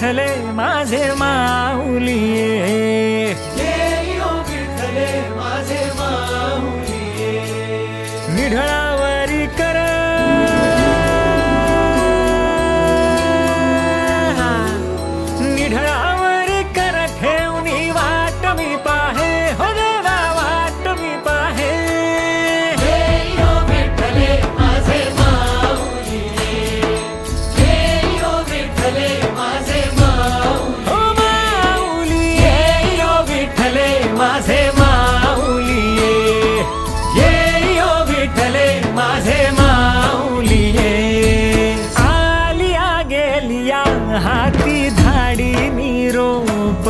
विठ्ठले माझे माऊलिये, जय हो विठ्ठले माझे माऊलिये. निढळावरी कर निढळावरी कर ठेवणी वाट मी पाहे, हो देवा वाट मी पाहे. जय हो विठ्ठले माझे माऊलिये, जय हो विठ्ठले माझे माऊलिये. हो माऊलिये, जय हो विठ्ठले माझे माऊलिये, जय हो विठ्ठले माझे माऊलिये. आलिया गेलिया हाती धाडी निरोप,